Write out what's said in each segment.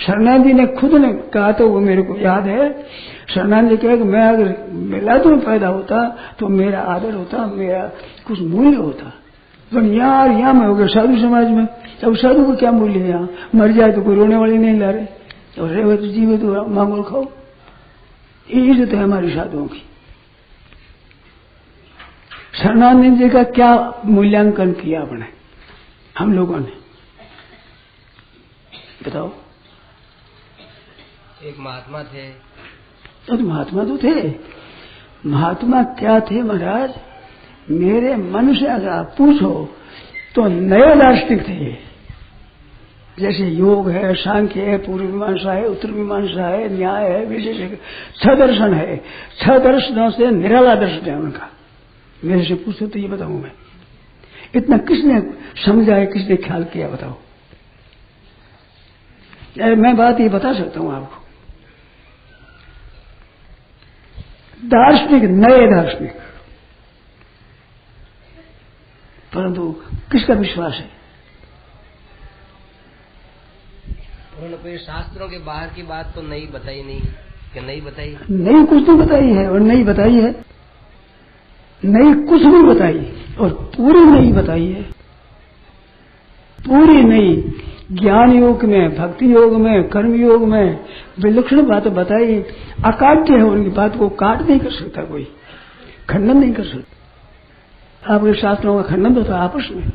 शरणानंद जी ने खुद ने कहा, तो वो मेरे को याद है। शरणानंद जी कहे कि मैं अगर मिलादुर में पैदा होता तो मेरा आदर होता, मेरा कुछ मूल्य होता। पर यहाँ मैं हो गया साधु समाज में। अब साधु को क्या मूल्य है? यहाँ मर जाए तो कोई रोने वाले नहीं ला रहे, और रहे तो जीवे तो मांगो खाओ। ये इज्जत है हमारी साधुओं की। शरणानंद जी का क्या मूल्यांकन किया आपने, हम लोगों ने, बताओ? एक महात्मा थे। तो महात्मा तो थे। महात्मा क्या थे महाराज? मेरे मन से अगर आप पूछो तो नए दार्शनिक थे। जैसे योग है, सांख्य है, पूर्व मीमांसा है, उत्तर मीमांसा है, न्याय है, विशेष 6 दर्शन है। 6 दर्शनों से निराला दर्शन है उनका। मेरे से पूछो तो ये बताऊं मैं। इतना किसने समझा है, किसने ख्याल किया, बताओ? मैं बात ये बता सकता हूं आपको। दार्शनिक, नए दार्शनिक, परंतु किसका विश्वास है? उन्होंने कोई शास्त्रों के बाहर की बात तो नहीं बताई, नहीं कि नहीं बताई, नहीं कुछ नहीं बताई है, और नहीं बताई है, नहीं कुछ नहीं बताई, और पूरी नहीं बताई है, पूरी नहीं। ज्ञान योग में, भक्ति योग में, कर्म योग में विलक्षण बात बताई। अकाट्य है, उनकी बात को काट नहीं कर सकता कोई, खंडन नहीं कर सकता। आपके शास्त्रों का खंडन होता है आपस में।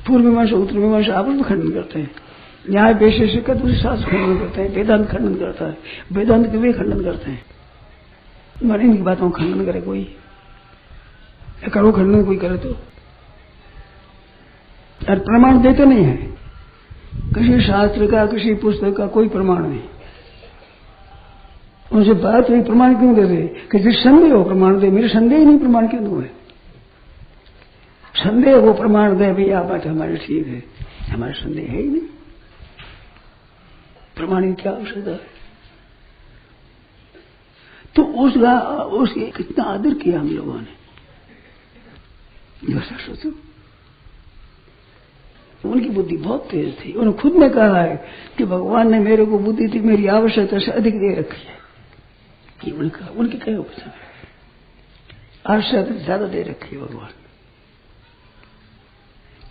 पूर्व मीमांसा, उत्तर मीमांसा आपस में खंडन करते हैं। न्याय वैशेषिक का दूसरे शास्त्र खंडन करते हैं। वेदांत खंडन करता है, वेदांत के वे खंडन करते हैं। मगर इनकी बातों का खंडन करे कोई, करो खंडन कोई करे तो, और प्रमाण देते नहीं है। किसी शास्त्र का, किसी पुस्तक का कोई प्रमाण नहीं। उनसे बात हुई, प्रमाण क्यों देते? कि जिस संदेह हो प्रमाण दे। मेरे संदेह ही नहीं, प्रमाण क्यों दूं? संदेह वो प्रमाण दे, भैया बात हमारी ठीक है। हमारा संदेह है ही नहीं, प्रमाण की क्या आवश्यकता है? तो उसके कितना आदर किया हम लोगों ने। सोचो, उनकी बुद्धि बहुत तेज थी। उन्होंने खुद ने कहा है कि भगवान ने मेरे को बुद्धि थी, मेरी आवश्यकता से अधिक दे रखी है। ये उनके कहे वचन है, आवश्यकता से ज्यादा दे रखी है भगवान।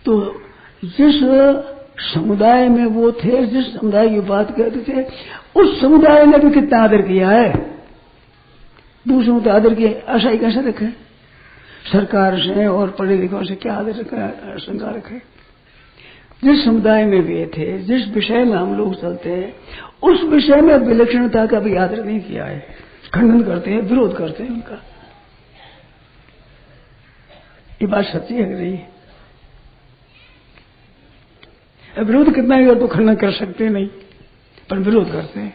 तो जिस समुदाय में वो थे, जिस समुदाय की बात करते थे, उस समुदाय ने भी कितना आदर किया है। दूसरों का आदर की आशा ही कैसे रखे? सरकार से और पढ़े लिखों से क्या आदर रखा, शंका रखे? जिस समुदाय में वे थे, जिस विषय में हम लोग चलते हैं, उस विषय में विलक्षणता का भी आदर नहीं किया है। खंडन करते हैं, विरोध करते हैं उनका। ये बात सच्ची है कि नहीं? विरोध कितना ही तो खंडन कर सकते नहीं, पर विरोध करते हैं।